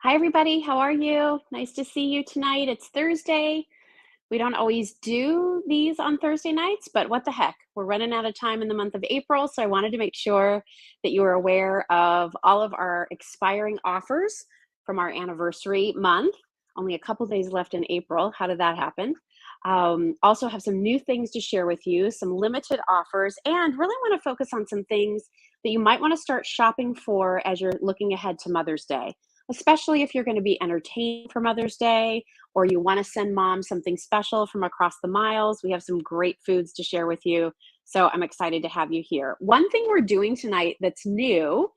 Hi, everybody. How are you? Nice to see you tonight. It's Thursday. We don't always do these on Thursday nights, but what the heck? We're running out of time in the month of April, so I wanted to make sure that you were aware of all of our expiring offers from our anniversary month. Only a couple days left in April. How did that happen? Also, have some new things to share with you, some limited offers, and really want to focus on some things that you might want to start shopping for as you're looking ahead to Mother's Day, especially if you're going to be entertained for Mother's Day or you want to send mom something special from across the miles. We have some great foods to share with you. So I'm excited to have you here. One thing we're doing tonight that's new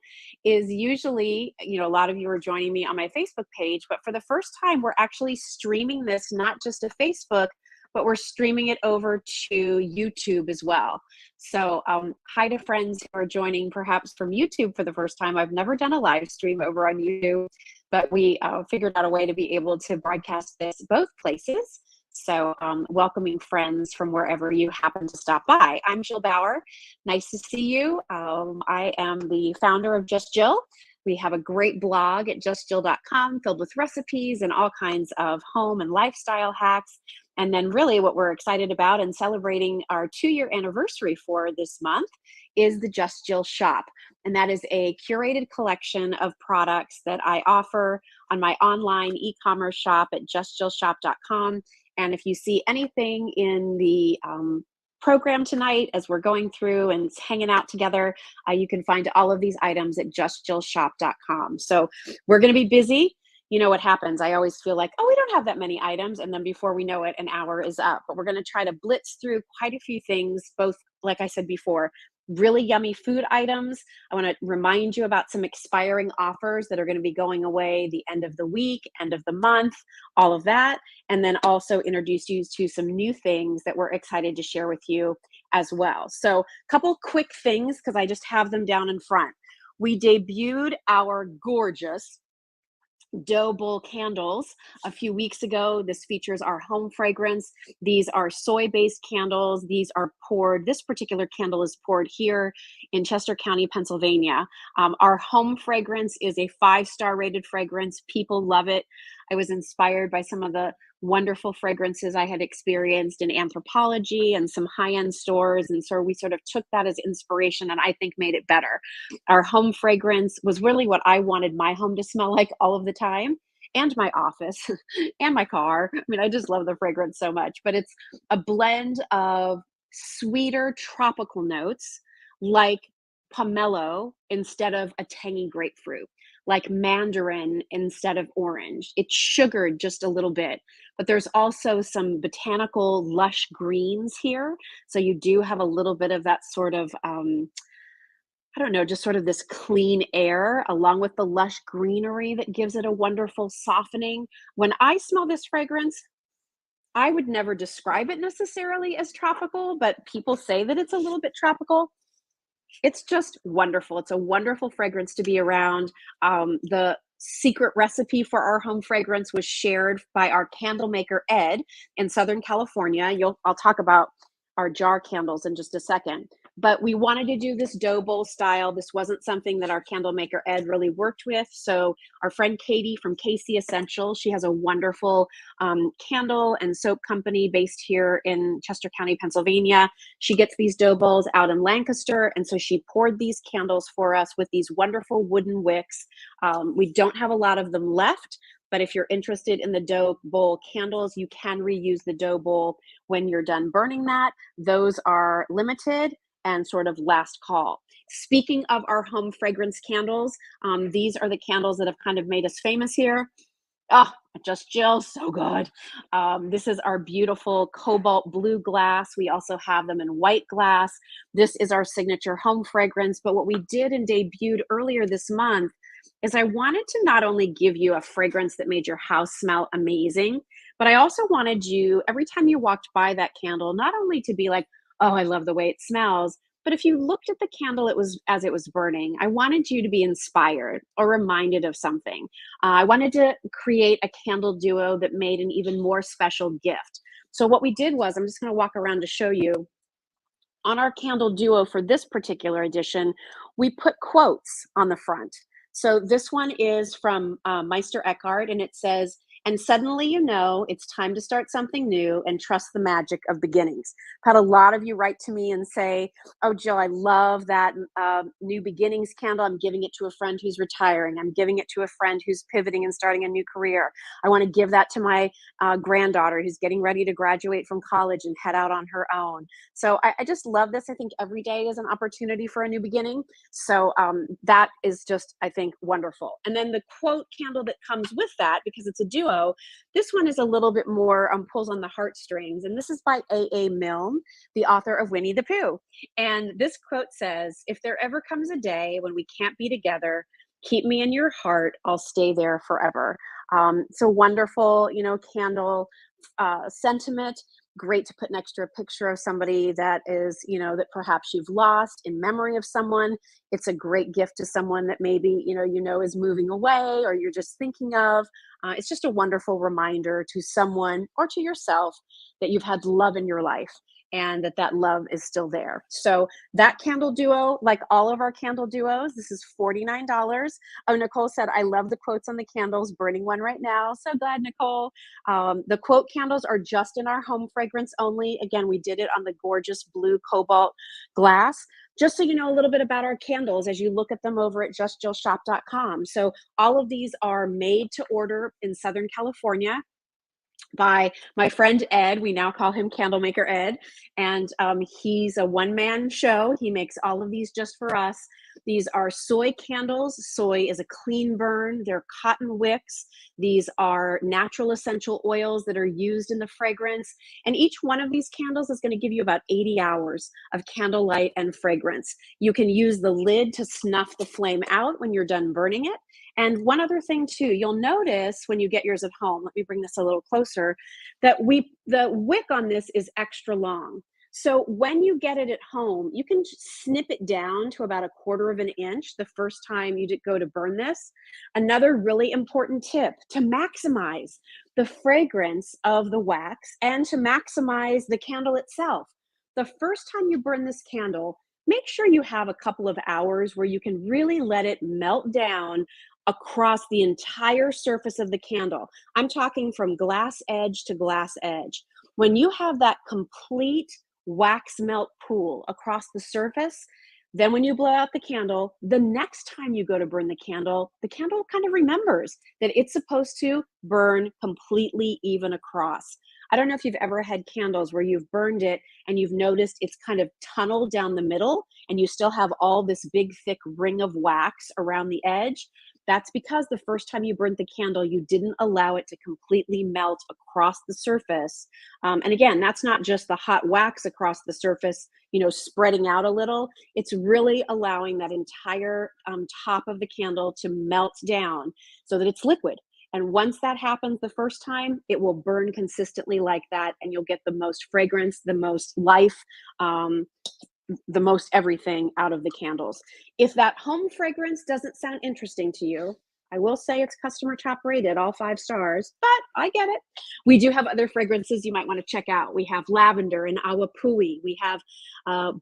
is usually, a lot of you are joining me on my Facebook page, but for the first time, we're actually streaming this not just to Facebook, but we're streaming it over to YouTube as well. So hi to friends who are joining perhaps from YouTube for the first time. I've never done a live stream over on YouTube, but we figured out a way to be able to broadcast this both places. So welcoming friends from wherever you happen to stop by. I'm Jill Bauer. Nice to see you. I am the founder of Just Jill. We have a great blog at justjill.com filled with recipes and all kinds of home and lifestyle hacks. And then really what we're excited about and celebrating our 2-year anniversary for this month is the Just Jill shop. And that is a curated collection of products that I offer on my online e-commerce shop at justjillshop.com. And if you see anything in the program tonight as we're going through and hanging out together, you can find all of these items at justjillshop.com. So we're going to be busy. You know what happens? I always feel like, oh, we don't have that many items. And then before we know it, an hour is up. But we're going to try to blitz through quite a few things, both, like I said before, really yummy food items. I want to remind you about some expiring offers that are going to be going away the end of the week, end of the month, all of that. And then also introduce you to some new things that we're excited to share with you as well. So a couple quick things, because I just have them down in front. We debuted our gorgeous dough bowl candles a few weeks ago. This features our home fragrance. These are soy-based candles. These are poured. This particular candle is poured here in Chester County, Pennsylvania. Our home fragrance is a 5-star rated fragrance. People love it. I was inspired by some of the wonderful fragrances I had experienced in Anthropologie and some high-end stores. And so we sort of took that as inspiration and I think made it better. Our home fragrance was really what I wanted my home to smell like all of the time, and my office and my car. I mean, I just love the fragrance so much, but it's a blend of sweeter tropical notes like pomelo instead of a tangy grapefruit, like mandarin instead of orange. It's sugared just a little bit, but there's also some botanical lush greens here. So you do have a little bit of that sort of, I don't know, just sort of this clean air along with the lush greenery that gives it a wonderful softening. When I smell this fragrance, I would never describe it necessarily as tropical, but people say that it's a little bit tropical. It's just wonderful. It's a wonderful fragrance to be around. The secret recipe for our home fragrance was shared by our candle maker, Ed, in Southern California. I'll talk about our jar candles in just a second. But we wanted to do this dough bowl style. This wasn't something that our candle maker, Ed, really worked with. So our friend Katie from Casey Essential, she has a wonderful candle and soap company based here in Chester County, Pennsylvania. She gets these dough bowls out in Lancaster. And so she poured these candles for us with these wonderful wooden wicks. We don't have a lot of them left, but if you're interested in the dough bowl candles, you can reuse the dough bowl when you're done burning that. Those are limited and sort of last call. Speaking of our home fragrance candles, these are the candles that have kind of made us famous here. Oh, Just Jill, so good. This is our beautiful cobalt blue glass. We also have them in white glass. This is our signature home fragrance. But what we did and debuted earlier this month is I wanted to not only give you a fragrance that made your house smell amazing, but I also wanted you, every time you walked by that candle, not only to be like, oh, I love the way it smells, but if you looked at the candle as it was burning, I wanted you to be inspired or reminded of something. I wanted to create a candle duo that made an even more special gift. So what we did was, I'm just going to walk around to show you. On our candle duo for this particular edition, we put quotes on the front. So this one is from Meister Eckhart, and it says, and suddenly you know it's time to start something new and trust the magic of beginnings. I've had a lot of you write to me and say, oh, Jill, I love that new beginnings candle. I'm giving it to a friend who's retiring. I'm giving it to a friend who's pivoting and starting a new career. I want to give that to my granddaughter who's getting ready to graduate from college and head out on her own. So I just love this. I think every day is an opportunity for a new beginning. So that is just, I think, wonderful. And then the quote candle that comes with that, because it's a duo, this one is a little bit more pulls on the heartstrings. And this is by A.A. Milne, the author of Winnie the Pooh. And this quote says, if there ever comes a day when we can't be together, keep me in your heart. I'll stay there forever. So wonderful, candle sentiment. Great to put next to a picture of somebody that is, that perhaps you've lost, in memory of someone. It's a great gift to someone that maybe, is moving away or you're just thinking of. It's just a wonderful reminder to someone or to yourself that you've had love in your life and that love is still there. So that candle duo, like all of our candle duos, this is $49. Oh, Nicole said, I love the quotes on the candles, burning one right now. So glad, Nicole. The quote candles are just in our home fragrance only. Again, we did it on the gorgeous blue cobalt glass. Just so you know a little bit about our candles as you look at them over at justjillshop.com. So all of these are made to order in Southern California by my friend Ed. We now call him Candlemaker Ed. And he's a one-man show. He makes all of these just for us. These are soy candles. Soy is a clean burn. They're cotton wicks. These are natural essential oils that are used in the fragrance. And each one of these candles is going to give you about 80 hours of candlelight and fragrance. You can use the lid to snuff the flame out when you're done burning it. And one other thing too, you'll notice when you get yours at home, let me bring this a little closer, that the wick on this is extra long. So when you get it at home, you can snip it down to about 1/4 of an inch the first time you go to burn this. Another really important tip to maximize the fragrance of the wax and to maximize the candle itself. The first time you burn this candle, make sure you have a couple of hours where you can really let it melt down across the entire surface of the candle. I'm talking from glass edge to glass edge. When you have that complete wax melt pool across the surface, then when you blow out the candle, the next time you go to burn the candle kind of remembers that it's supposed to burn completely even across. I don't know if you've ever had candles where you've burned it and you've noticed it's kind of tunneled down the middle and you still have all this big thick ring of wax around the edge. That's because the first time you burnt the candle, you didn't allow it to completely melt across the surface. And again, that's not just the hot wax across the surface, spreading out a little. It's really allowing that entire top of the candle to melt down so that it's liquid. And once that happens the first time, it will burn consistently like that, and you'll get the most fragrance, the most life, the most everything out of the candles. If that home fragrance doesn't sound interesting to you, I will say it's customer top rated, all 5 stars, but I get it. We do have other fragrances you might want to check out. We have lavender and awapui. We have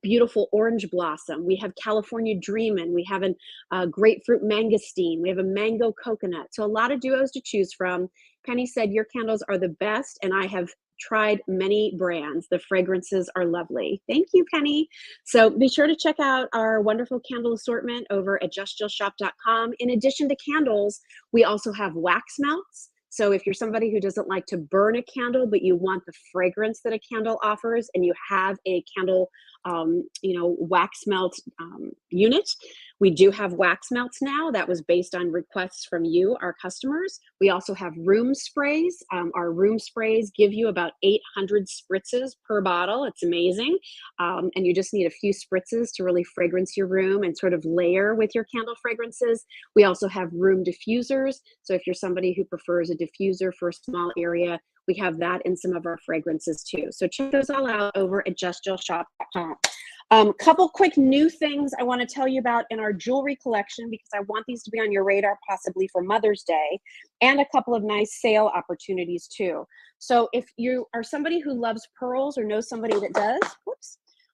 beautiful orange blossom. We have California Dreamin'. We have a grapefruit mangosteen. We have a mango coconut. So a lot of duos to choose from. Penny said, your candles are the best, and I have tried many brands. The fragrances are lovely. Thank you, Penny. So be sure to check out our wonderful candle assortment over at justjillshop.com. In addition to candles, we also have wax melts. So if you're somebody who doesn't like to burn a candle, but you want the fragrance that a candle offers, and you have a candle, wax melt unit, we do have wax melts now. That was based on requests from you, our customers. We also have room sprays. Our room sprays give you about 800 spritzes per bottle. It's amazing. And you just need a few spritzes to really fragrance your room and sort of layer with your candle fragrances. We also have room diffusers. So if you're somebody who prefers a diffuser for a small area, we have that in some of our fragrances too. So check those all out over at justjillshop.com. Couple quick new things I want to tell you about in our jewelry collection, because I want these to be on your radar possibly for Mother's Day, and a couple of nice sale opportunities too. So if you are somebody who loves pearls or knows somebody that does,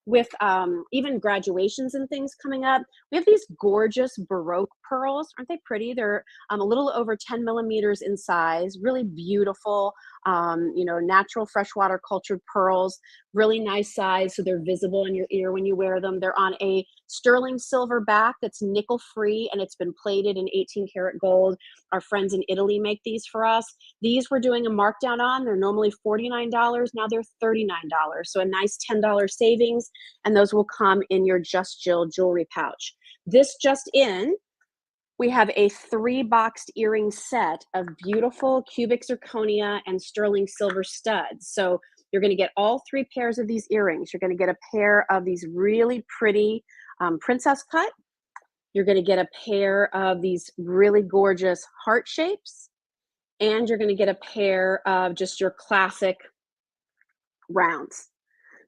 with even graduations and things coming up, we have these gorgeous Baroque pearls. Aren't they pretty? They're a little over 10 millimeters in size, really beautiful, you know, natural freshwater cultured pearls, really nice size. So they're visible in your ear when you wear them. They're on a sterling silver back that's nickel free, and it's been plated in 18 karat gold. Our friends in Italy make these for us. These we're doing a markdown on. They're normally $49. Now they're $39. So a nice $10 savings. And those will come in your Just Jill jewelry pouch. This just in, we have a 3-boxed earring set of beautiful cubic zirconia and sterling silver studs. So you're going to get all 3 pairs of these earrings. You're going to get a pair of these really pretty princess cut. You're going to get a pair of these really gorgeous heart shapes. And you're going to get a pair of just your classic rounds.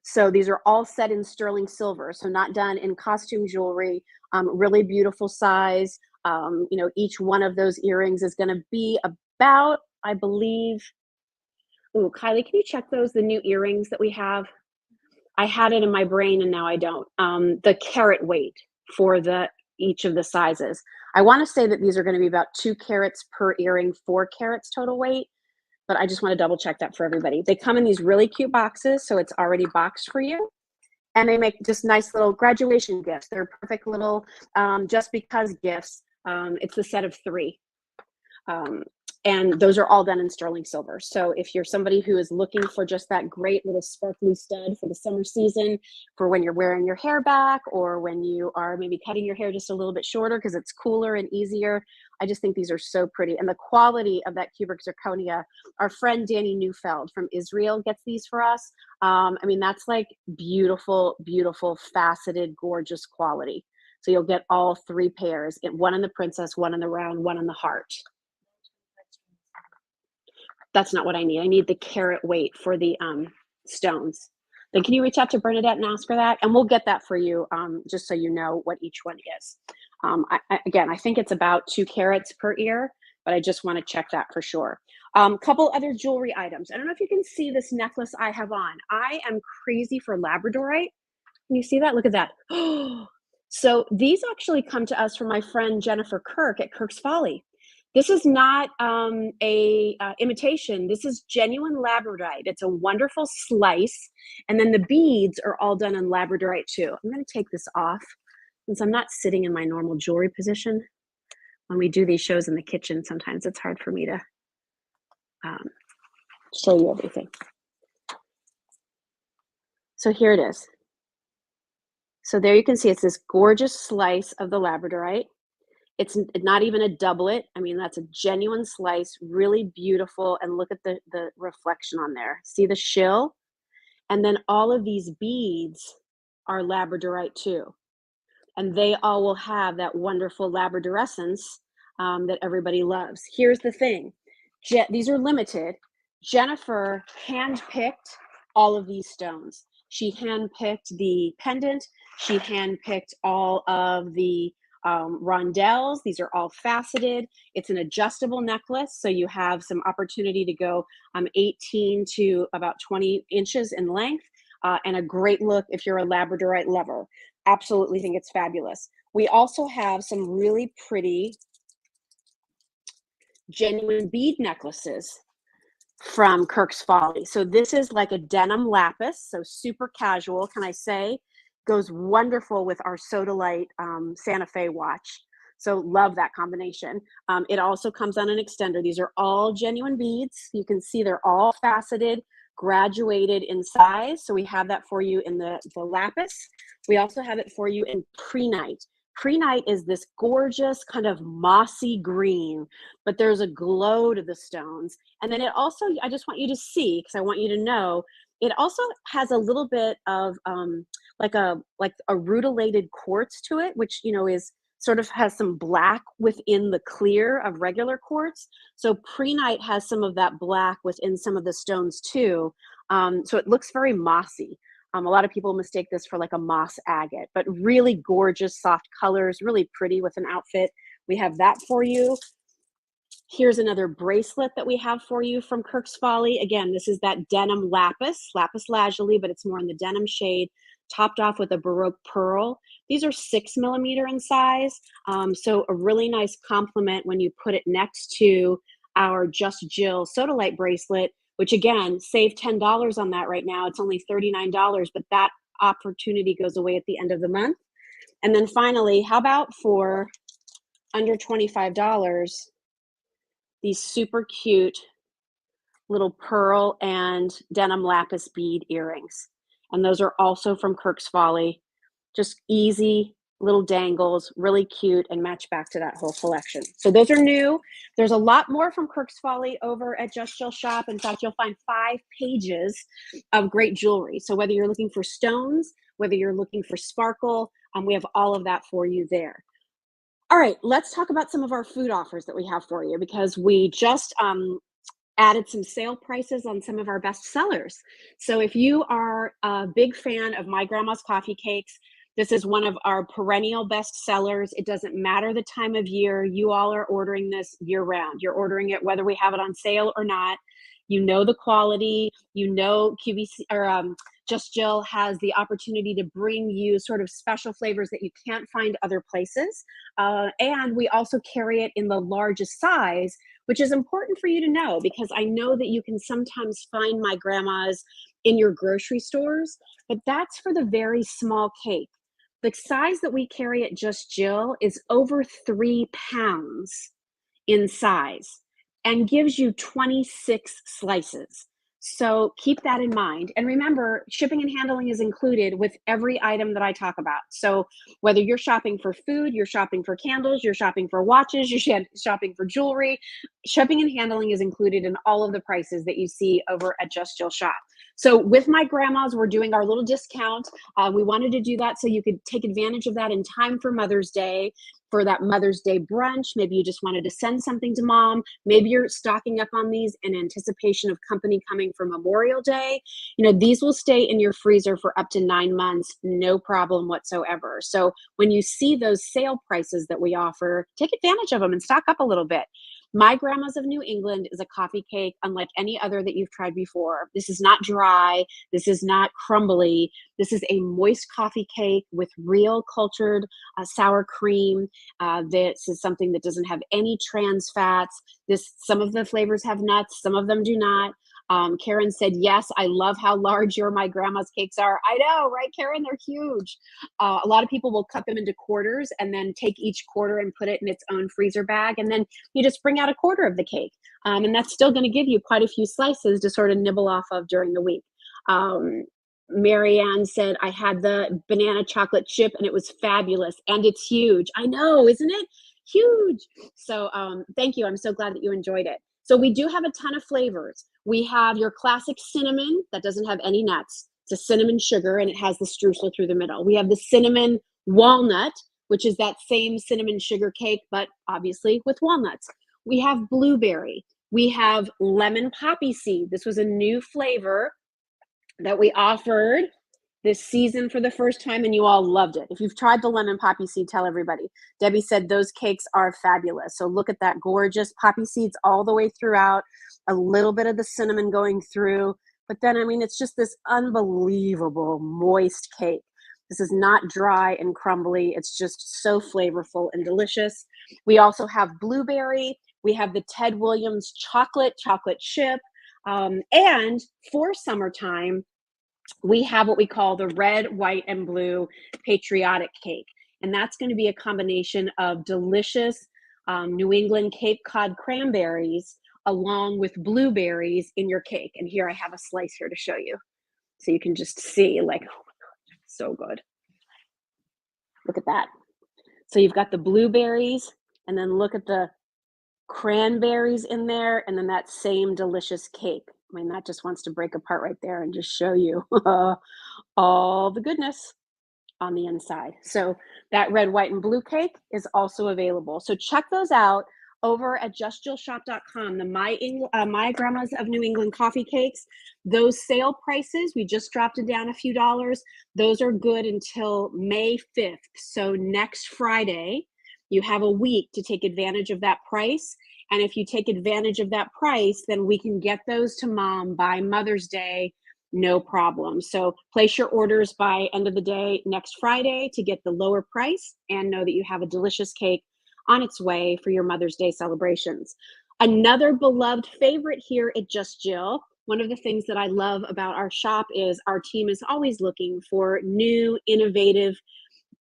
So these are all set in sterling silver, so not done in costume jewelry, really beautiful size. You know, each one of those earrings is going to be about, I believe, oh, Kylie, can you check those, the new earrings that we have? I had it in my brain and now I don't. The carat weight for each of the sizes. I want to say that these are going to be about 2 carats per earring, 4 carats total weight, but I just want to double check that for everybody. They come in these really cute boxes, so it's already boxed for you. And they make just nice little graduation gifts. They're perfect little just because gifts. It's the set of 3. And those are all done in sterling silver. So if you're somebody who is looking for just that great little sparkly stud for the summer season, for when you're wearing your hair back, or when you are maybe cutting your hair just a little bit shorter because it's cooler and easier, I just think these are so pretty. And the quality of that cubic zirconia, our friend Danny Neufeld from Israel gets these for us. I mean, that's like beautiful, beautiful, faceted, gorgeous quality. So you'll get all 3 pairs, one in the princess, one in the round, one in the heart. That's not what I need. I need the carat weight for the stones. Then can you reach out to Bernadette and ask her that? And we'll get that for you, just so you know what each one is. Again, I think it's about 2 carats per ear, but I just want to check that for sure. Couple other jewelry items. I don't know if you can see this necklace I have on. I am crazy for Labradorite. Can you see that? Look at that. So these actually come to us from my friend Jennifer Kirk at Kirk's Folly. This is not a imitation. This is genuine Labradorite. It's a wonderful slice. And then the beads are all done in Labradorite too. I'm going to take this off since I'm not sitting in my normal jewelry position. When we do these shows in the kitchen, sometimes it's hard for me to show you everything. So here it is. So there you can see it's this gorgeous slice of the Labradorite. It's not even a doublet. I mean, that's a genuine slice, really beautiful. And look at the reflection on there. See the shill? And then all of these beads are Labradorite too. And they all will have that wonderful Labradorescence that everybody loves. Here's the thing. These are limited. Jennifer handpicked all of these stones. She handpicked the pendant. She handpicked all of the rondelles. These are all faceted. It's an adjustable necklace, so you have some opportunity to go 18 to about 20 inches in length, and a great look if you're a Labradorite lover. Absolutely think it's fabulous. We also have some really pretty genuine bead necklaces from Kirk's Folly. So this is like a denim lapis, so super casual, can I say? Goes wonderful with our Sodalite Santa Fe watch. So love that combination. It also comes on an extender. These are all genuine beads. You can see they're all faceted, graduated in size. So we have that for you in the lapis. We also have it for you in prehnite. Prehnite is this gorgeous kind of mossy green, but there's a glow to the stones. And then it also, I just want you to see, because I want you to know, it also has a little bit of like a rutilated quartz to it, which, you know, is sort of has some black within the clear of regular quartz. So prehnite has some of that black within some of the stones too. So it looks very mossy. A lot of people mistake this for like a moss agate, but really gorgeous, soft colors, really pretty with an outfit. We have that for you. Here's another bracelet that we have for you from Kirk's Folly. Again, this is that denim lapis lazuli, but it's more in the denim shade. topped off with a Baroque pearl. These are 6 millimeter in size, so a really nice complement when you put it next to our Just Jill Sodalite bracelet, which again, save $10 on that right now. It's only $39, but that opportunity goes away at the end of the month. And then finally, how about for under $25, these super cute little pearl and denim lapis bead earrings. And those are also from Kirk's Folly. Just easy little dangles, really cute, and match back to that whole collection. So those are new. There's a lot more from Kirk's Folly over at Just Jill Shop. In fact, you'll find 5 pages of great jewelry. So whether you're looking for stones, whether you're looking for sparkle, we have all of that for you there. All right, let's talk about some of our food offers that we have for you, because we just added some sale prices on some of our best sellers. So if you are a big fan of My Grandma's Coffee Cakes, this is one of our perennial best sellers. It doesn't matter the time of year. You all are ordering this year round. You're ordering it whether we have it on sale or not. You know the quality. You know QVC or Just Jill has the opportunity to bring you sort of special flavors that you can't find other places. And we also carry it in the largest size, which is important for you to know, because I know that you can sometimes find My Grandma's in your grocery stores, but that's for the very small cake. The size that we carry at Just Jill is over 3 pounds in size and gives you 26 slices. So keep that in mind. And remember, shipping and handling is included with every item that I talk about. So whether you're shopping for food, you're shopping for candles, you're shopping for watches, you're shopping for jewelry, shipping and handling is included in all of the prices that you see over at Just Jill Shop. So with My Grandma's, we're doing our little discount. We wanted to do that so you could take advantage of that in time for Mother's Day, for that Mother's Day brunch. Maybe you just wanted to send something to mom. Maybe you're stocking up on these in anticipation of company coming for Memorial Day. You know, these will stay in your freezer for up to 9 months, no problem whatsoever. So when you see those sale prices that we offer, take advantage of them and stock up a little bit. My Grandma's of New England is a coffee cake unlike any other that you've tried before. This is not dry. This is not crumbly. This is a moist coffee cake with real cultured sour cream. This is something that doesn't have any trans fats. Some of the flavors have nuts, some of them do not. Karen said, yes, I love how large your My Grandma's cakes are. I know, right, Karen? They're huge. A lot of people will cut them into quarters and then take each quarter and put it in its own freezer bag. And then you just bring out a quarter of the cake. And that's still going to give you quite a few slices to sort of nibble off of during the week. Marianne said, I had the banana chocolate chip and it was fabulous. And it's huge. I know, isn't it? Huge. So thank you. I'm so glad that you enjoyed it. So we do have a ton of flavors. We have your classic cinnamon that doesn't have any nuts. It's a cinnamon sugar and it has the streusel through the middle. We have the cinnamon walnut, which is that same cinnamon sugar cake, but obviously with walnuts. We have blueberry. We have lemon poppy seed. This was a new flavor that we offered this season for the first time, and you all loved it. If you've tried the lemon poppy seed, tell everybody. Debbie said those cakes are fabulous. So look at that, gorgeous poppy seeds all the way throughout, a little bit of the cinnamon going through, but then, I mean, it's just this unbelievable moist cake. This is not dry and crumbly. It's just so flavorful and delicious. We also have blueberry. We have the Ted Williams chocolate chip. And for summertime, we have what we call the red, white, and blue patriotic cake. And that's going to be a combination of delicious New England Cape Cod cranberries along with blueberries in your cake. And here I have a slice here to show you. So you can just see, like, oh my God, so good. Look at that. So you've got the blueberries, and then look at the cranberries in there, and then that same delicious cake. I mean, that just wants to break apart right there and just show you all the goodness on the inside. So that red, white, and blue cake is also available. So check those out over at justjillshop.com. The My Grandma's of New England coffee cakes, those sale prices, we just dropped it down a few dollars. Those are good until May 5th. So next Friday, you have a week to take advantage of that price. And if you take advantage of that price, then we can get those to mom by Mother's Day, no problem. So place your orders by end of the day next Friday to get the lower price and know that you have a delicious cake on its way for your Mother's Day celebrations. Another beloved favorite here at Just Jill. One of the things that I love about our shop is our team is always looking for new, innovative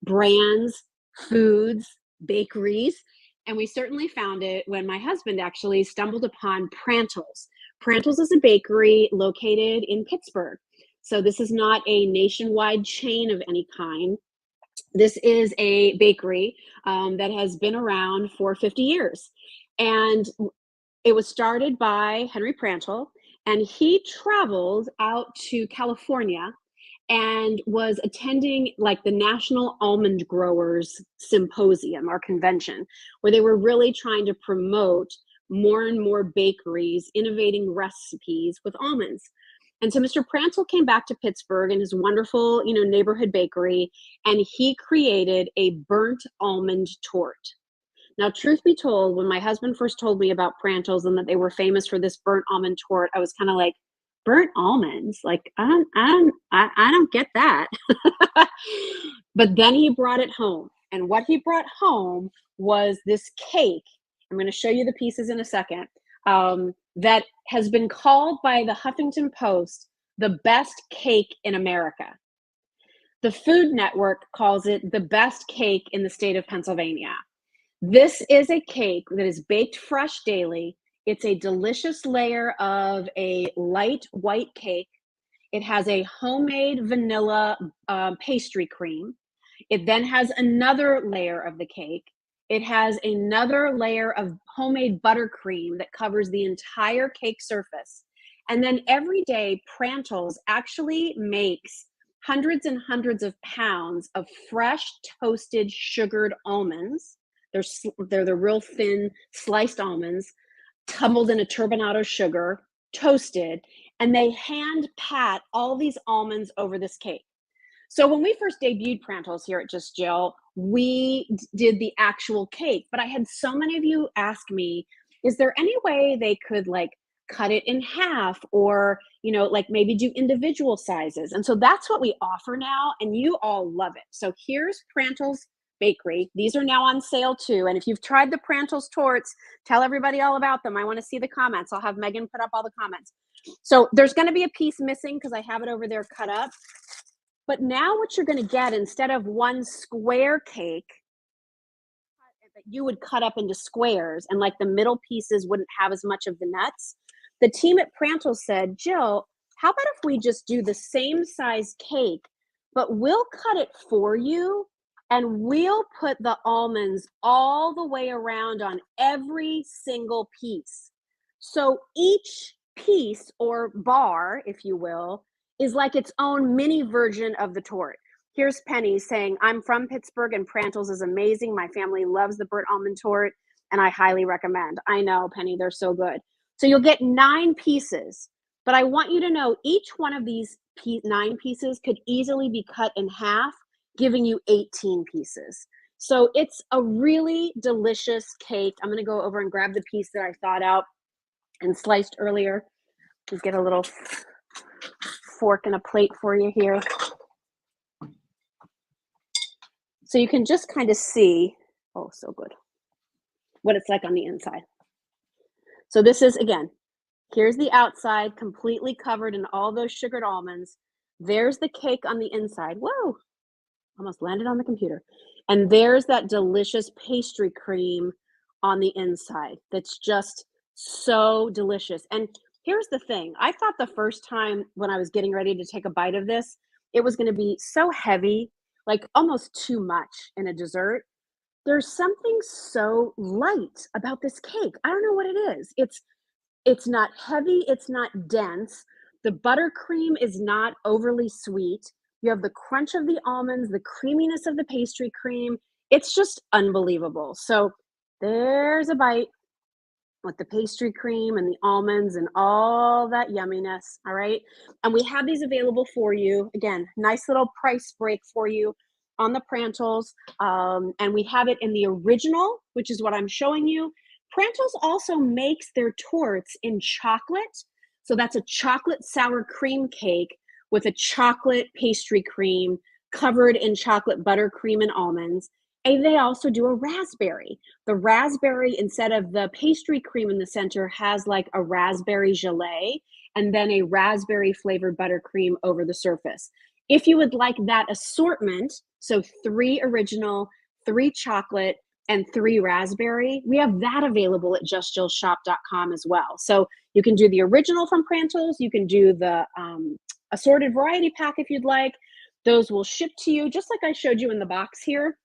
brands, foods, bakeries. And we certainly found it when my husband actually stumbled upon Prantles. Prantles is a bakery located in Pittsburgh. So this is not a nationwide chain of any kind. This is a bakery that has been around for 50 years. And it was started by Henry Prantle, and he traveled out to California and was attending like the National Almond Growers Symposium or convention, where they were really trying to promote more and more bakeries innovating recipes with almonds. And so Mr. Prantle came back to Pittsburgh in his wonderful, neighborhood bakery, and he created a burnt almond torte. Now, truth be told, when my husband first told me about Prantles and that they were famous for this burnt almond torte, I was kind of like, burnt almonds? Like, I don't get that. But then he brought it home. And what he brought home was this cake. I'm going to show you the pieces in a second. That has been called by the Huffington Post the best cake in America. The Food Network calls it the best cake in the state of Pennsylvania. This is a cake that is baked fresh daily. It's a delicious layer of a light white cake. It has a homemade vanilla pastry cream. It then has another layer of the cake. It has another layer of homemade buttercream that covers the entire cake surface. And then every day, Prantles actually makes hundreds and hundreds of pounds of fresh toasted sugared almonds. They're the real thin sliced almonds, tumbled in a turbinado sugar, toasted, and they hand pat all these almonds over this cake. So when we first debuted Prantles here at Just Jill, we did the actual cake, but I had so many of you ask me, is there any way they could like cut it in half or, like maybe do individual sizes? And so that's what we offer now, and you all love it. So here's Prantles Bakery. These are now on sale too. And if you've tried the Prantles tortes, tell everybody all about them. I want to see the comments. I'll have Megan put up all the comments. So there's going to be a piece missing because I have it over there cut up. But now what you're going to get, instead of one square cake that you would cut up into squares and like the middle pieces wouldn't have as much of the nuts, the team at Prantles said, Jill, how about if we just do the same size cake, but we'll cut it for you and we'll put the almonds all the way around on every single piece. So each piece or bar, if you will, is like its own mini version of the torte. Here's Penny saying, I'm from Pittsburgh and Prantles is amazing. My family loves the burnt almond torte and I highly recommend. I know, Penny, they're so good. So you'll get 9 pieces, but I want you to know each one of these 9 pieces could easily be cut in half, giving you 18 pieces. So it's a really delicious cake. I'm going to go over and grab the piece that I thawed out and sliced earlier. Just get a little fork and a plate for you here. So you can just kind of see, oh, so good, what it's like on the inside. So this is, again, here's the outside completely covered in all those sugared almonds. There's the cake on the inside. Whoa, almost landed on the computer. And there's that delicious pastry cream on the inside. That's just so delicious. And here's the thing. I thought the first time when I was getting ready to take a bite of this, it was going to be so heavy, like almost too much in a dessert. There's something so light about this cake. I don't know what it is. It's not heavy. It's not dense. The buttercream is not overly sweet. You have the crunch of the almonds, the creaminess of the pastry cream. It's just unbelievable. So there's a bite with the pastry cream and the almonds and all that yumminess, all right? And we have these available for you. Again, nice little price break for you on the Prantles. And we have it in the original, which is what I'm showing you. Prantles also makes their tortes in chocolate. So that's a chocolate sour cream cake with a chocolate pastry cream covered in chocolate buttercream and almonds. And they also do a raspberry. The raspberry, instead of the pastry cream in the center, has like a raspberry gelée and then a raspberry flavored buttercream over the surface. If you would like that assortment, so 3 original, 3 chocolate, and 3 raspberry, we have that available at justjillshop.com as well. So you can do the original from Prantles, you can do the assorted variety pack if you'd like. Those will ship to you just like I showed you in the box here.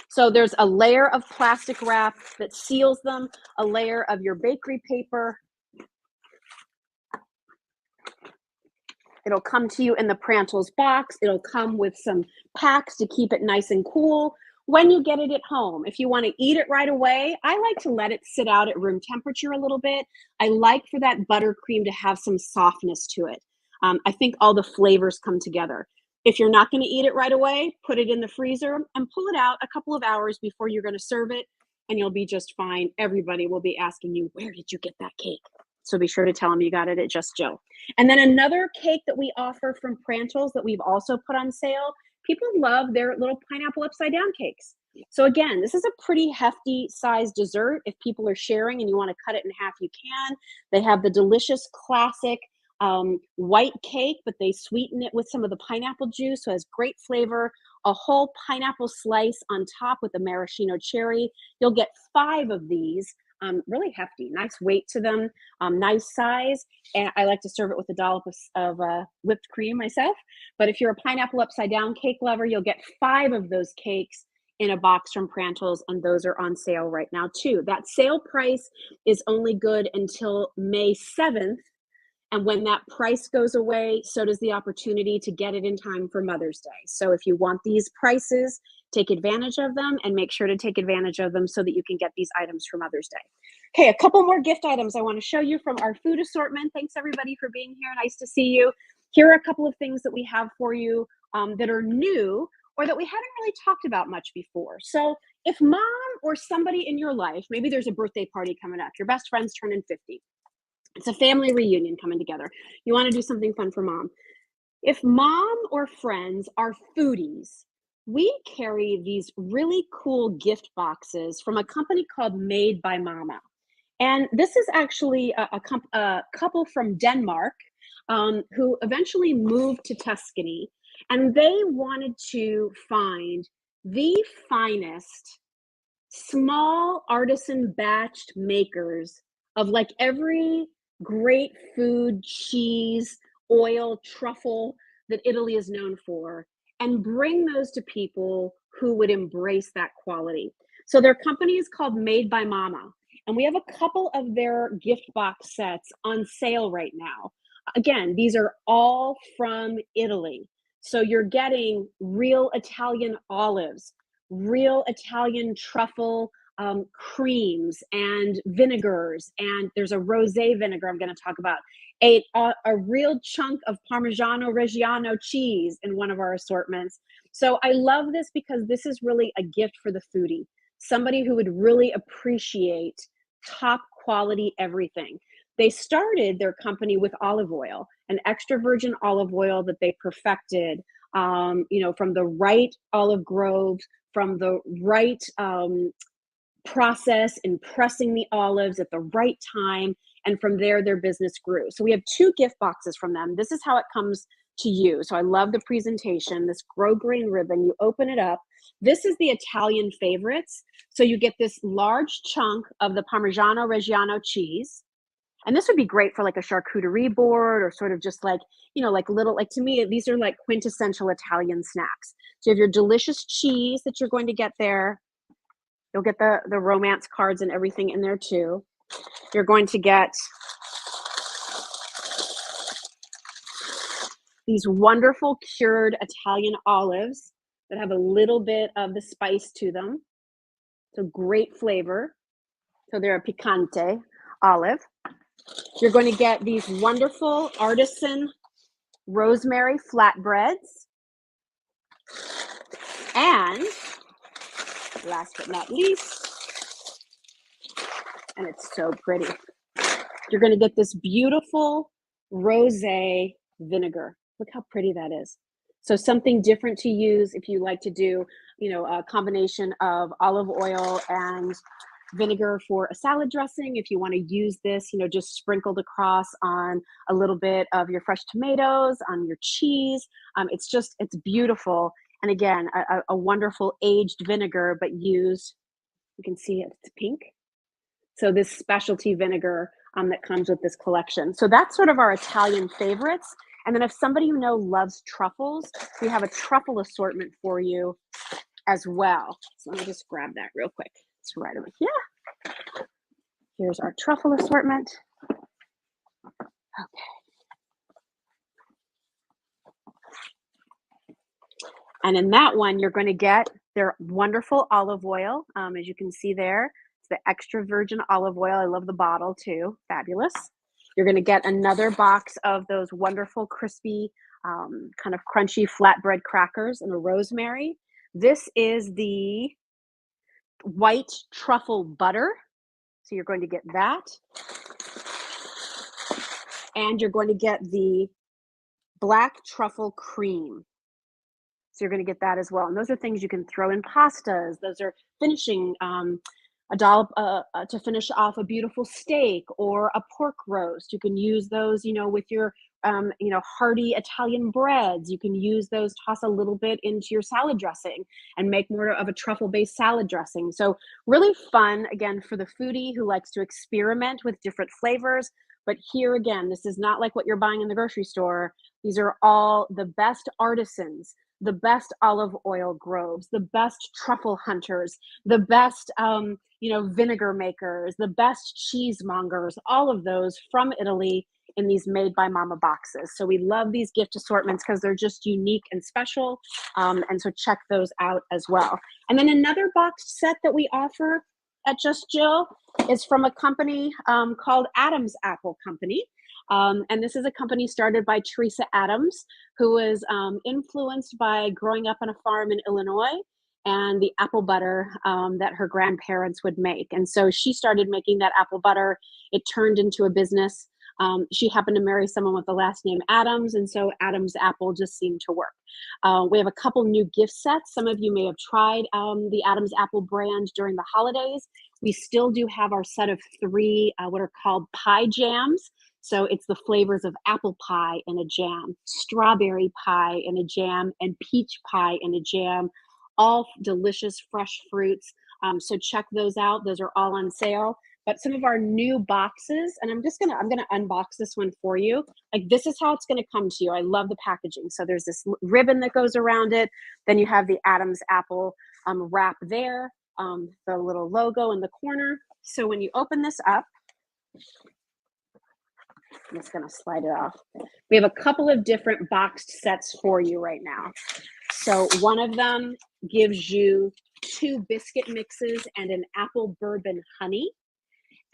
So there's a layer of plastic wrap that seals them, a layer of your bakery paper. It'll come to you in the Prantles box. It'll come with some packs to keep it nice and cool when you get it at home. If you want to eat it right away, I like to let it sit out at room temperature a little bit. I like for that buttercream to have some softness to it. I think all the flavors come together. If you're not going to eat it right away, put it in the freezer and pull it out a couple of hours before you're going to serve it, and you'll be just fine. Everybody will be asking you, where did you get that cake? So be sure to tell them you got it at Just Jill. And then another cake that we offer from Prantles that we've also put on sale, people love their little pineapple upside down cakes. So again, this is a pretty hefty size dessert. If people are sharing and you want to cut it in half, you can. They have the delicious classic white cake, but they sweeten it with some of the pineapple juice, so it has great flavor. A whole pineapple slice on top with a maraschino cherry. You'll get 5 of these. Really hefty, nice weight to them, nice size. And I like to serve it with a dollop of whipped cream myself. But if you're a pineapple upside down cake lover, you'll get 5 of those cakes in a box from Prantles, and those are on sale right now too. That sale price is only good until May 7th. And when that price goes away, so does the opportunity to get it in time for Mother's Day. So if you want these prices, take advantage of them, and make sure to take advantage of them so that you can get these items for Mother's Day. Okay, a couple more gift items I want to show you from our food assortment. Thanks everybody for being here. Nice to see you. Here are a couple of things that we have for you that are new or that we haven't really talked about much before. So if mom or somebody in your life, maybe there's a birthday party coming up, your best friend's turning 50. It's a family reunion coming together. You want to do something fun for mom. If mom or friends are foodies, we carry these really cool gift boxes from a company called Made by Mama. And this is actually a couple from Denmark who eventually moved to Tuscany. And they wanted to find the finest small artisan batched makers of like every great food, cheese, oil, truffle that Italy is known for, and bring those to people who would embrace that quality. So their company is called Made by Mama, and we have a couple of their gift box sets on sale right now. Again, these are all from Italy. So you're getting real Italian olives, real Italian truffle creams and vinegars, and there's a rosé vinegar I'm going to talk about. A real chunk of Parmigiano Reggiano cheese in one of our assortments. So I love this because this is really a gift for the foodie, somebody who would really appreciate top quality everything. They started their company with olive oil, an extra virgin olive oil that they perfected, from the right olive groves, from the right process in pressing the olives at the right time, and from there their business grew. So we have 2 gift boxes from them. This is how it comes to you. So I love the presentation, this grosgrain ribbon. You open it up. This is the Italian favorites. So you get this large chunk of the Parmigiano Reggiano cheese. And this would be great for like a charcuterie board, or sort of just like, like little, like to me, these are like quintessential Italian snacks. So you have your delicious cheese that you're going to get there. You'll get the romance cards and everything in there too. You're going to get these wonderful cured Italian olives that have a little bit of the spice to them. So great flavor. So they're a picante olive. You're going to get these wonderful artisan rosemary flatbreads. And last but not least, and it's so pretty, you're going to get this beautiful rosé vinegar. Look how pretty that is. So something different to use if you like to do, a combination of olive oil and vinegar for a salad dressing. If you want to use this, just sprinkled across on a little bit of your fresh tomatoes, on your cheese. It's beautiful. And again, a wonderful aged vinegar, but used, you can see it, it's pink. So this specialty vinegar that comes with this collection. So that's sort of our Italian favorites. And then if somebody loves truffles, we have a truffle assortment for you as well. So let me just grab that real quick. It's right over here. Here's our truffle assortment. Okay. And in that one, you're going to get their wonderful olive oil. As you can see there, it's the extra virgin olive oil. I love the bottle too. Fabulous. You're going to get another box of those wonderful, crispy, kind of crunchy flatbread crackers and a rosemary. This is the white truffle butter. So you're going to get that. And you're going to get the black truffle cream. So you're going to get that as well. And those are things you can throw in pastas. Those are finishing, a dollop to finish off a beautiful steak or a pork roast. You can use those, with your, hearty Italian breads. You can use those, toss a little bit into your salad dressing and make more of a truffle-based salad dressing. So really fun, again, for the foodie who likes to experiment with different flavors. But here again, this is not like what you're buying in the grocery store. These are all the best artisans, the best olive oil groves, the best truffle hunters, the best, vinegar makers, the best cheesemongers, all of those from Italy in these Made by Mama boxes. So we love these gift assortments because they're just unique and special. And so check those out as well. And then another boxed set that we offer at Just Jill is from a company called Adams Apple Company. And this is a company started by Teresa Adams, who was influenced by growing up on a farm in Illinois and the apple butter that her grandparents would make. And so she started making that apple butter. It turned into a business. She happened to marry someone with the last name Adams, and so Adams Apple just seemed to work. We have a couple new gift sets. Some of you may have tried the Adams Apple brand during the holidays. We still do have our set of 3 what are called pie jams. So it's the flavors of apple pie in a jam, strawberry pie in a jam, and peach pie in a jam, all delicious fresh fruits. So check those out. Those are all on sale. But some of our new boxes, and I'm gonna unbox this one for you. Like, this is how it's gonna come to you. I love the packaging. So there's this ribbon that goes around it. Then you have the Adams Apple wrap there, the little logo in the corner. So when you open this up, I'm just gonna slide it off. We have a couple of different boxed sets for you right now. So one of them gives you 2 biscuit mixes and an apple bourbon honey.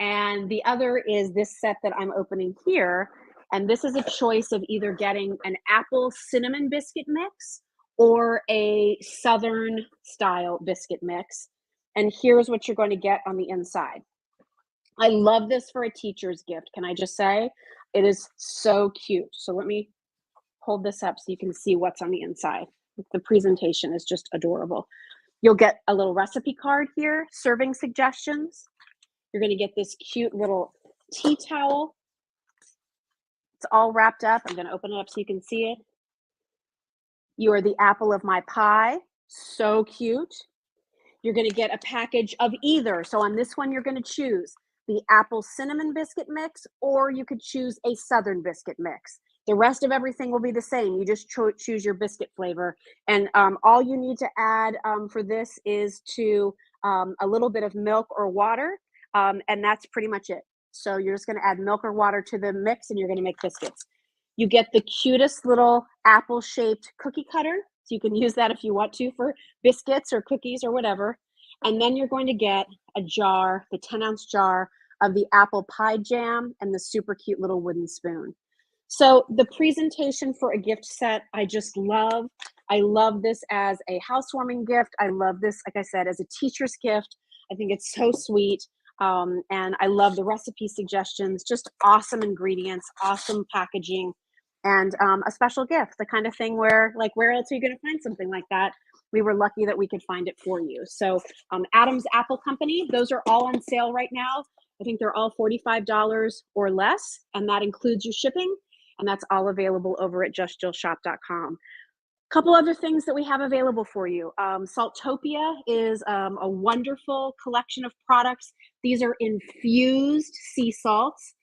And the other is this set that I'm opening here. And this is a choice of either getting an apple cinnamon biscuit mix or a Southern style biscuit mix. And here's what you're going to get on the inside. I love this for a teacher's gift. Can I just say, it is so cute. So let me hold this up so you can see what's on the inside. The presentation is just adorable. You'll get a little recipe card here, serving suggestions. You're going to get this cute little tea towel. It's all wrapped up. I'm going to open it up so you can see it. You are the apple of my pie. So cute. You're going to get a package of either. So on this one, you're going to choose the apple cinnamon biscuit mix, or you could choose a Southern biscuit mix. The rest of everything will be the same. You just choose your biscuit flavor. And all you need to add for this is to a little bit of milk or water. And that's pretty much it. So you're just going to add milk or water to the mix and you're going to make biscuits. You get the cutest little apple-shaped cookie cutter. So you can use that if you want to for biscuits or cookies or whatever. And then you're going to get a jar, the 10-ounce jar of the apple pie jam and the super cute little wooden spoon. So the presentation for a gift set, I just love. I love this as a housewarming gift. I love this, like I said, as a teacher's gift. I think it's so sweet. And I love the recipe suggestions, just awesome ingredients, awesome packaging. and a special gift, the kind of thing where, like, where else are you going to find something like that? We were lucky that we could find it for you. So, Adam's Apple Company, those are all on sale right now. I think they're all $45 or less, and that includes your shipping. And that's all available over at justjillshop.com. Couple other things that we have available for you. Saltopia is a wonderful collection of products. These are infused sea salts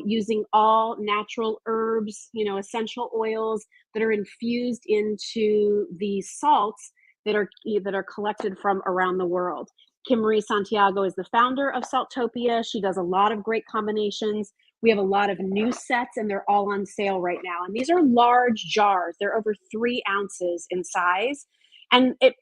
using all natural herbs, essential oils that are infused into these salts that are collected from around the world. Kim Marie Santiago is the founder of Saltopia. She does a lot of great combinations. We have a lot of new sets, and they're all on sale right now. And these are large jars. They're over 3 ounces in size. And it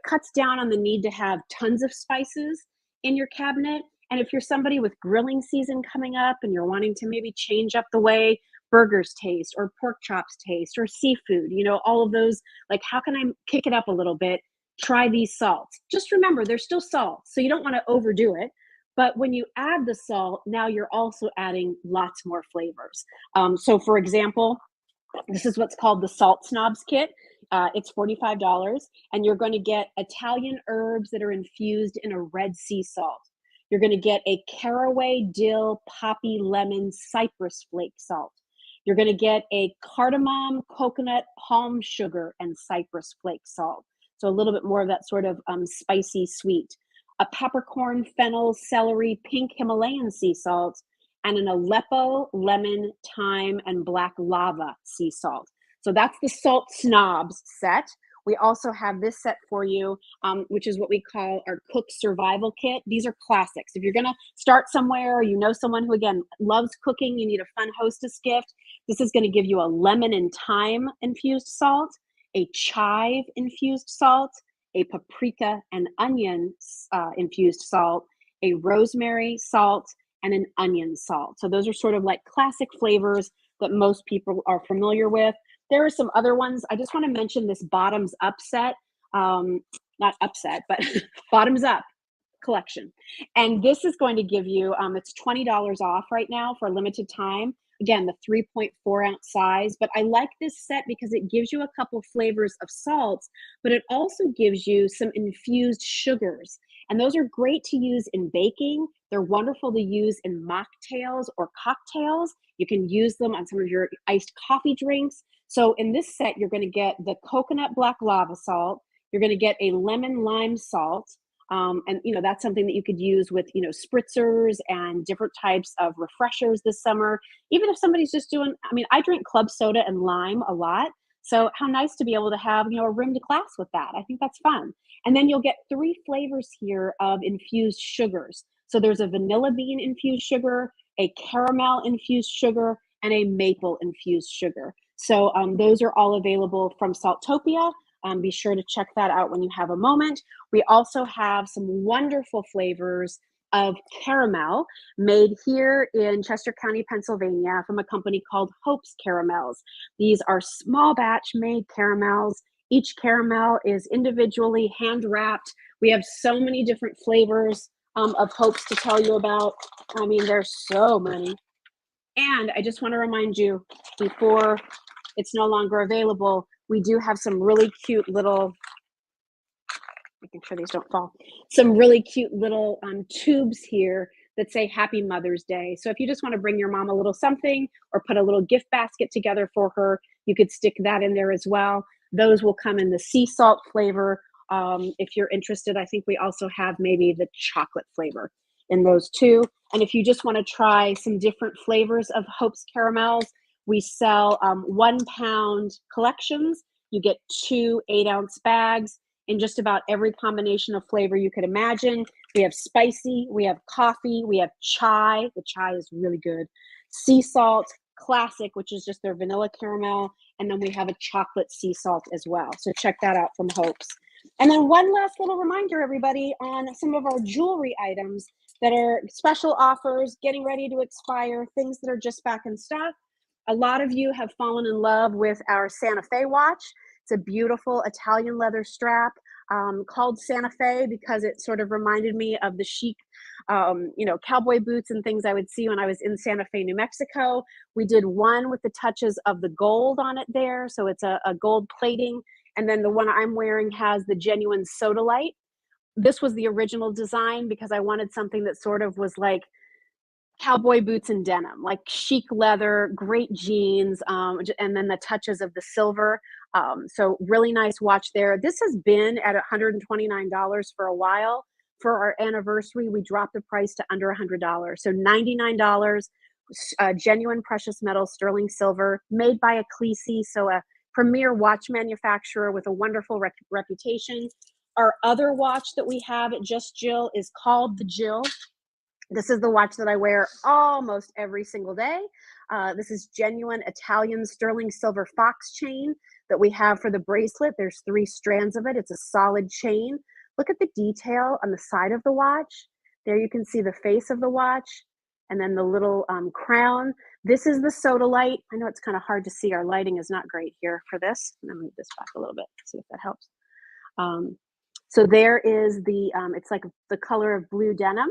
cuts down on the need to have tons of spices in your cabinet. And if you're somebody with grilling season coming up and you're wanting to maybe change up the way burgers taste or pork chops taste or seafood, all of those, like, how can I kick it up a little bit? Try these salts. Just remember, they're still salt, so you don't want to overdo it. But when you add the salt, now you're also adding lots more flavors. So, for example, this is what's called the Salt Snobs Kit. It's $45, and you're going to get Italian herbs that are infused in a red sea salt. You're going to get a caraway, dill, poppy, lemon, cypress flake salt. You're going to get a cardamom, coconut, palm sugar, and cypress flake salt. So a little bit more of that sort of spicy sweet. A peppercorn, fennel, celery, pink Himalayan sea salt, and an Aleppo, lemon, thyme, and black lava sea salt. So that's the Salt Snobs set. We also have this set for you, which is what we call our Cook Survival Kit. These are classics. If you're going to start somewhere, or you know someone who, again, loves cooking, you need a fun hostess gift, this is going to give you a lemon and thyme infused salt, a chive infused salt, a paprika and onion infused salt, a rosemary salt, and an onion salt. So those are sort of like classic flavors that most people are familiar with. There are some other ones. I just want to mention this bottoms up set, not upset, but bottoms up collection. And this is going to give you, it's $20 off right now for a limited time. Again, the 3.4 ounce size, but I like this set because it gives you a couple flavors of salts, but it also gives you some infused sugars. And those are great to use in baking. They're wonderful to use in mocktails or cocktails. You can use them on some of your iced coffee drinks. So in this set, you're going to get the coconut black lava salt. You're going to get a lemon lime salt. And that's something that you could use with spritzers and different types of refreshers this summer. Even if somebody's just doing, I drink club soda and lime a lot. So how nice to be able to have a rimmed glass with that. I think that's fun. And then you'll get 3 flavors here of infused sugars. So there's a vanilla bean infused sugar, a caramel infused sugar, and a maple infused sugar. So those are all available from Saltopia. Be sure to check that out when you have a moment. We also have some wonderful flavors of caramel made here in Chester County, Pennsylvania, from a company called Hope's Caramels. These are small batch made caramels. Each caramel is individually hand wrapped. We have so many different flavors of Hope's to tell you about. There's so many. And I just want to remind you, before it's no longer available, we do have some really cute little, making sure these don't fall, some really cute little tubes here that say Happy Mother's Day. So if you just want to bring your mom a little something or put a little gift basket together for her, you could stick that in there as well. Those will come in the sea salt flavor. If you're interested, I think we also have maybe the chocolate flavor in those too. And if you just want to try some different flavors of Hope's Caramels, we sell 1 pound collections. You get 2 8-ounce bags in just about every combination of flavor you could imagine. We have spicy, we have coffee, we have chai. The chai is really good. Sea salt, classic, which is just their vanilla caramel. And then we have a chocolate sea salt as well. So check that out from Hope's. And then one last little reminder, everybody, on some of our jewelry items that are special offers, getting ready to expire, things that are just back in stock. A lot of you have fallen in love with our Santa Fe watch. It's a beautiful Italian leather strap. called Santa Fe because it sort of reminded me of the chic, cowboy boots and things I would see when I was in Santa Fe, New Mexico. We did one with the touches of the gold on it there. So it's a gold plating. And then the one I'm wearing has the genuine sodalite. This was the original design because I wanted something that sort of was like cowboy boots and denim, like chic leather, great jeans, and then the touches of the silver. So really nice watch there. This has been at $129 for a while. For our anniversary, we dropped the price to under $100. So $99, genuine precious metal, sterling silver, made by a Cleese, so a premier watch manufacturer with a wonderful reputation. Our other watch that we have at Just Jill is called the Jill. This is the watch that I wear almost every single day. This is genuine Italian sterling silver fox chain that we have for the bracelet. There's 3 strands of it. It's a solid chain. Look at the detail on the side of the watch. There you can see the face of the watch and then the little crown. This is the sodalite. I know it's kind of hard to see. Our lighting is not great here for this. Let me move this back a little bit, see if that helps. So there is the, it's like the color of blue denim.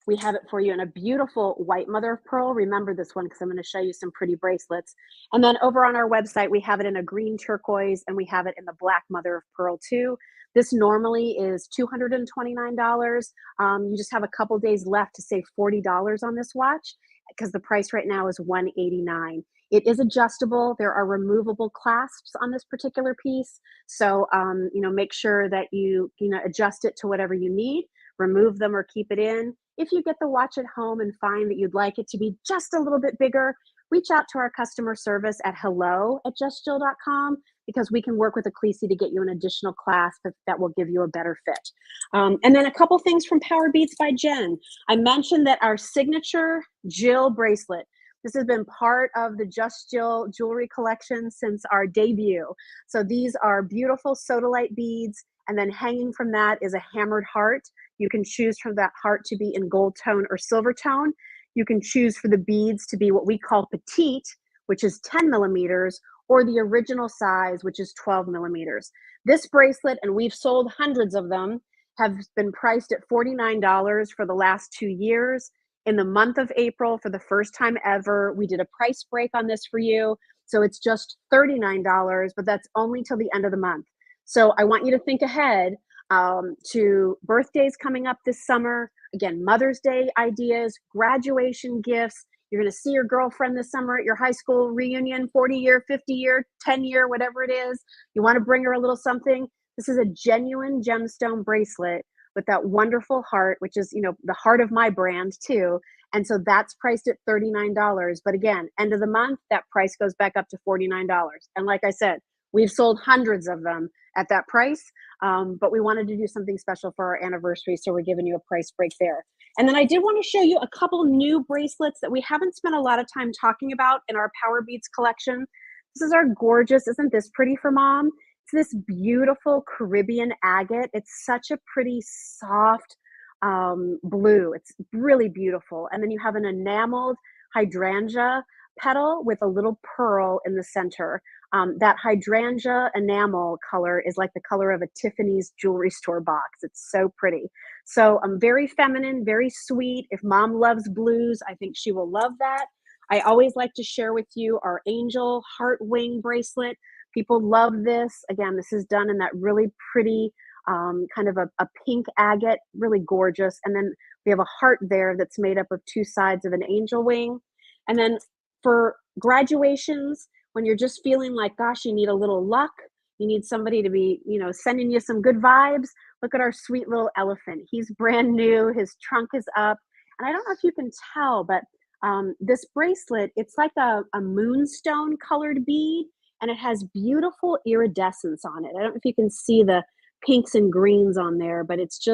We have it for you in a beautiful white mother of pearl. Remember this one because I'm going to show you some pretty bracelets. And then over on our website, we have it in a green turquoise and we have it in the black mother of pearl too. This normally is $229. You just have a couple days left to save $40 on this watch because the price right now is $189. It is adjustable. There are removable clasps on this particular piece. So, make sure that you adjust it to whatever you need, remove them or keep it in. If you get the watch at home and find that you'd like it to be just a little bit bigger, reach out to our customer service at hello@justjill.com because we can work with a Cleese to get you an additional clasp that will give you a better fit. And then a couple things from Powerbeats by Jen. I mentioned that our signature Jill bracelet, this has been part of the Just Jill jewelry collection since our debut. So these are beautiful sodalite beads, and then hanging from that is a hammered heart. You can choose for that heart to be in gold tone or silver tone. You can choose for the beads to be what we call petite, which is 10 millimeters, or the original size, which is 12 millimeters. This bracelet, and we've sold hundreds of them, have been priced at $49 for the last 2 years. In the month of April, for the first time ever, we did a price break on this for you. So it's just $39, but that's only till the end of the month. So I want you to think ahead to birthdays coming up this summer. Again, Mother's Day ideas, graduation gifts. You're going to see your girlfriend this summer at your high school reunion, 40-year, 50-year, 10-year, whatever it is. You want to bring her a little something. This is a genuine gemstone bracelet with that wonderful heart, which is, the heart of my brand too. And so that's priced at $39. But again, end of the month, that price goes back up to $49. And like I said, we've sold hundreds of them at that price, but we wanted to do something special for our anniversary, so we're giving you a price break there. And then I did want to show you a couple new bracelets that we haven't spent a lot of time talking about in our Powerbeats collection. This is our gorgeous, isn't this pretty for mom? It's this beautiful Caribbean agate. It's such a pretty soft blue. It's really beautiful. And then you have an enameled hydrangea petal with a little pearl in the center. That hydrangea enamel color is like the color of a Tiffany's jewelry store box. It's so pretty. So very feminine, very sweet. If mom loves blues, I think she will love that. I always like to share with you our angel heart wing bracelet. People love this. Again, this is done in that really pretty kind of a pink agate, really gorgeous. And then we have a heart there that's made up of 2 sides of an angel wing. And then for graduations, when you're just feeling like, gosh, you need a little luck, you need somebody to be, sending you some good vibes, look at our sweet little elephant. He's brand new. His trunk is up. And I don't know if you can tell, but this bracelet, it's like a moonstone colored bead, and it has beautiful iridescence on it. I don't know if you can see the pinks and greens on there, but it's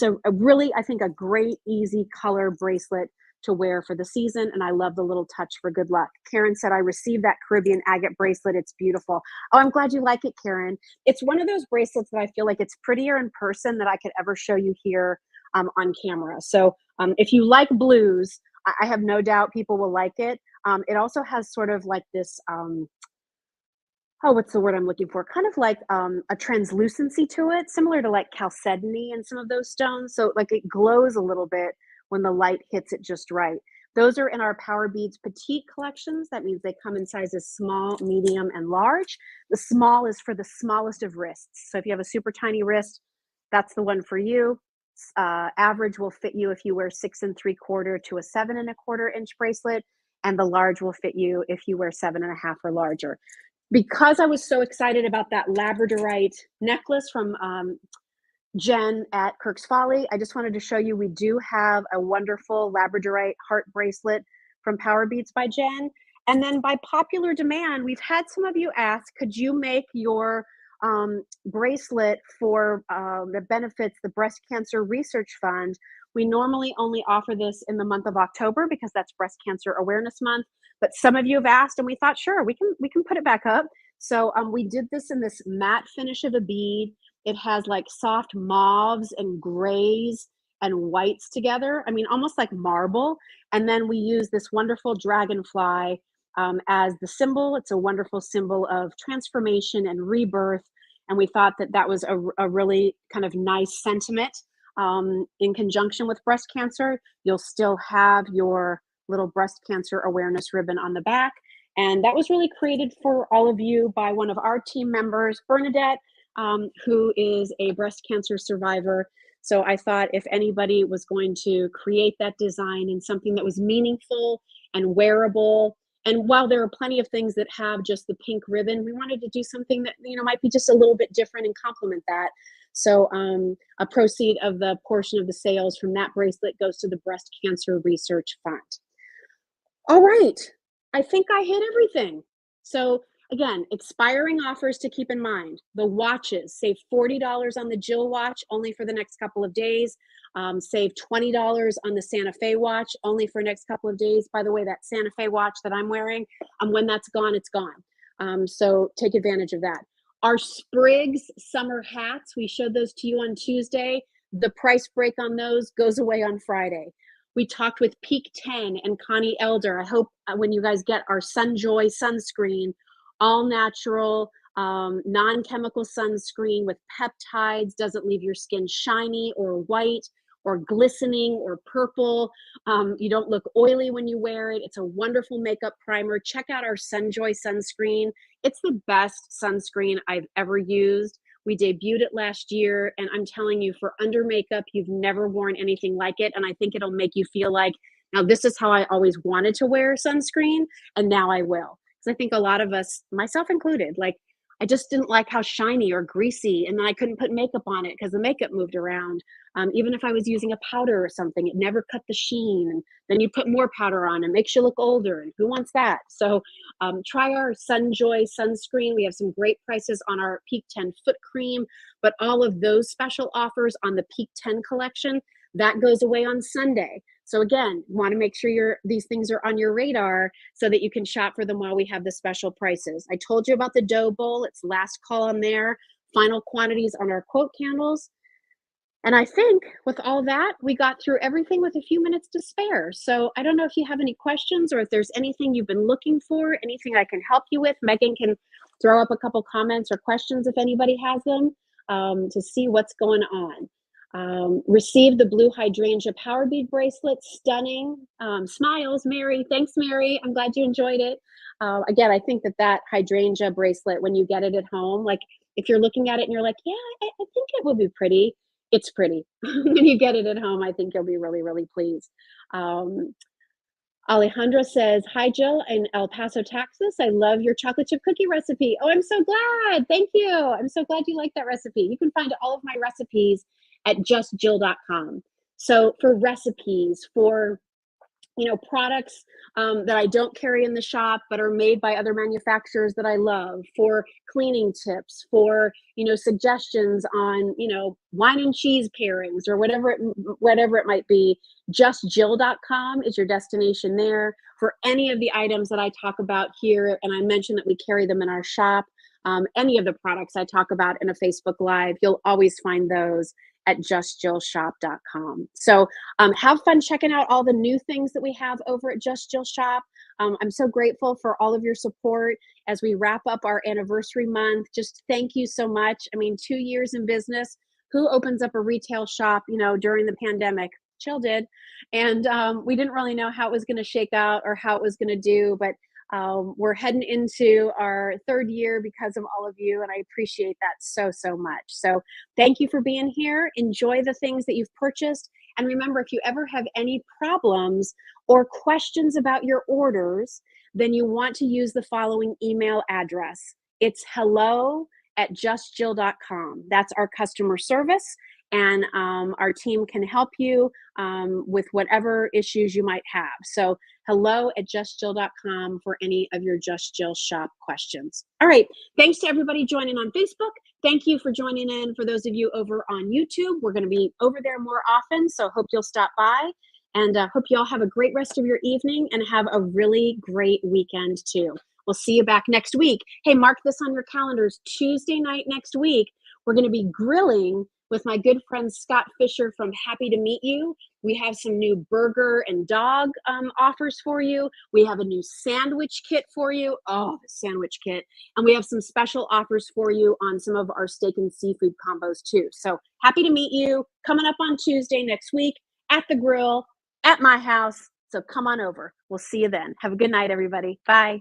a really, I think, a great, easy color bracelet to wear for the season. And I love the little touch for good luck. Karen said, I received that Caribbean agate bracelet. It's beautiful. Oh, I'm glad you like it, Karen. It's one of those bracelets that I feel like it's prettier in person than I could ever show you here on camera. So if you like blues, I have no doubt people will like it. It also has sort of like this, oh, what's the word I'm looking for? Kind of like a translucency to it, similar to like chalcedony and some of those stones. So like it glows a little bit when the light hits it just right. Those are in our Powerbeats Petite collections. That means they come in sizes small, medium, and large. The small is for the smallest of wrists. So if you have a super tiny wrist, that's the one for you. Average will fit you if you wear 6 3/4 to a 7 1/4 inch bracelet, and the large will fit you if you wear 7 1/2 or larger. Because I was so excited about that Labradorite necklace from Jen at Kirk's Folly, I just wanted to show you we do have a wonderful Labradorite heart bracelet from Powerbeats by Jen. And then by popular demand, we've had some of you ask, could you make your bracelet for that benefits the Breast Cancer Research Fund? We normally only offer this in the month of October because that's Breast Cancer Awareness Month. But some of you have asked, and we thought, sure, we can put it back up. So we did this in this matte finish of a bead. It has like soft mauves and grays and whites together. I mean, almost like marble. And then we use this wonderful dragonfly as the symbol. It's a wonderful symbol of transformation and rebirth. And we thought that that was a really kind of nice sentiment in conjunction with breast cancer. You'll still have your little breast cancer awareness ribbon on the back. And that was really created for all of you by one of our team members, Bernadette, who is a breast cancer survivor. So I thought if anybody was going to create that design in something that was meaningful and wearable, and while there are plenty of things that have just the pink ribbon, we wanted to do something that, you know, might be just a little bit different and complement that. So a proceed of the portion of the sales from that bracelet goes to the Breast Cancer Research Fund. All right, I think I hit everything. So again, expiring offers to keep in mind. The watches, save $40 on the Jill watch, only for the next couple of days. Save $20 on the Santa Fe watch, only for next couple of days. By the way, that Santa Fe watch that I'm wearing, when that's gone, it's gone. So take advantage of that. Our Sprigs summer hats, we showed those to you on Tuesday. The price break on those goes away on Friday. We talked with Peak 10 and Connie Elder. I hope when you guys get our Sunjoy sunscreen, all natural, non-chemical sunscreen with peptides, doesn't leave your skin shiny or white or glistening or purple. You don't look oily when you wear it. It's a wonderful makeup primer. Check out our Sunjoy sunscreen. It's the best sunscreen I've ever used. We debuted it last year, and I'm telling you, for under makeup, you've never worn anything like it, and I think it'll make you feel like, now this is how I always wanted to wear sunscreen, and now I will. Because I think a lot of us, myself included, like, I just didn't like how shiny or greasy, and then I couldn't put makeup on it because the makeup moved around. Even if I was using a powder or something, it never cut the sheen, and then you put more powder on, and it makes you look older, and who wants that? So try our Sunjoy sunscreen. We have some great prices on our Peak 10 foot cream, but all of those special offers on the Peak 10 collection, that goes away on Sunday. So again, you want to make sure these things are on your radar so that you can shop for them while we have the special prices. I told you about the dough bowl. It's last call on there. Final quantities on our quote candles. And I think with all that, we got through everything with a few minutes to spare. So I don't know if you have any questions or if there's anything you've been looking for, anything I can help you with. Megan can throw up a couple comments or questions if anybody has them to see what's going on. Received the blue hydrangea power bead bracelet. Stunning. Smiles, Mary. Thanks, Mary. I'm glad you enjoyed it. Again, I think that hydrangea bracelet, when you get it at home, like if you're looking at it and you're like, yeah, I think it will be pretty. It's pretty. When you get it at home, I think you'll be really, really pleased. Alejandra says, hi, Jill in El Paso, Texas. I love your chocolate chip cookie recipe. Oh, I'm so glad. Thank you. I'm so glad you like that recipe. You can find all of my recipes at justjill.com. So for recipes, for products that I don't carry in the shop but are made by other manufacturers that I love, for cleaning tips, for suggestions on wine and cheese pairings or whatever it might be, justjill.com is your destination there for any of the items that I talk about here. And I mentioned that we carry them in our shop. Any of the products I talk about in a Facebook Live, you'll always find those at justjillshop.com. So have fun checking out all the new things that we have over at Just Jill Shop. I'm so grateful for all of your support as we wrap up our anniversary month. Just thank you so much. I mean, 2 years in business. Who opens up a retail shop, during the pandemic? Jill did. And we didn't really know how it was going to shake out or how it was going to do, but we're heading into our third year because of all of you, and I appreciate that so, so much. So thank you for being here. Enjoy the things that you've purchased. And remember, if you ever have any problems or questions about your orders, then you want to use the following email address. It's hello@justjill.com. That's our customer service, and our team can help you with whatever issues you might have. So hello@justjill.com for any of your Just Jill Shop questions. All right. Thanks to everybody joining on Facebook. Thank you for joining in. For those of you over on YouTube, we're going to be over there more often, so hope you'll stop by. And hope you all have a great rest of your evening and have a really great weekend too. We'll see you back next week. Hey, mark this on your calendars. Tuesday night next week, we're going to be grilling with my good friend Scott Fisher from Happy to Meet You. We have some new burger and dog offers for you. We have a new sandwich kit for you. Oh, the sandwich kit. And we have some special offers for you on some of our steak and seafood combos too. So Happy to Meet You coming up on Tuesday next week at the grill at my house. So come on over. We'll see you then. Have a good night, everybody. Bye.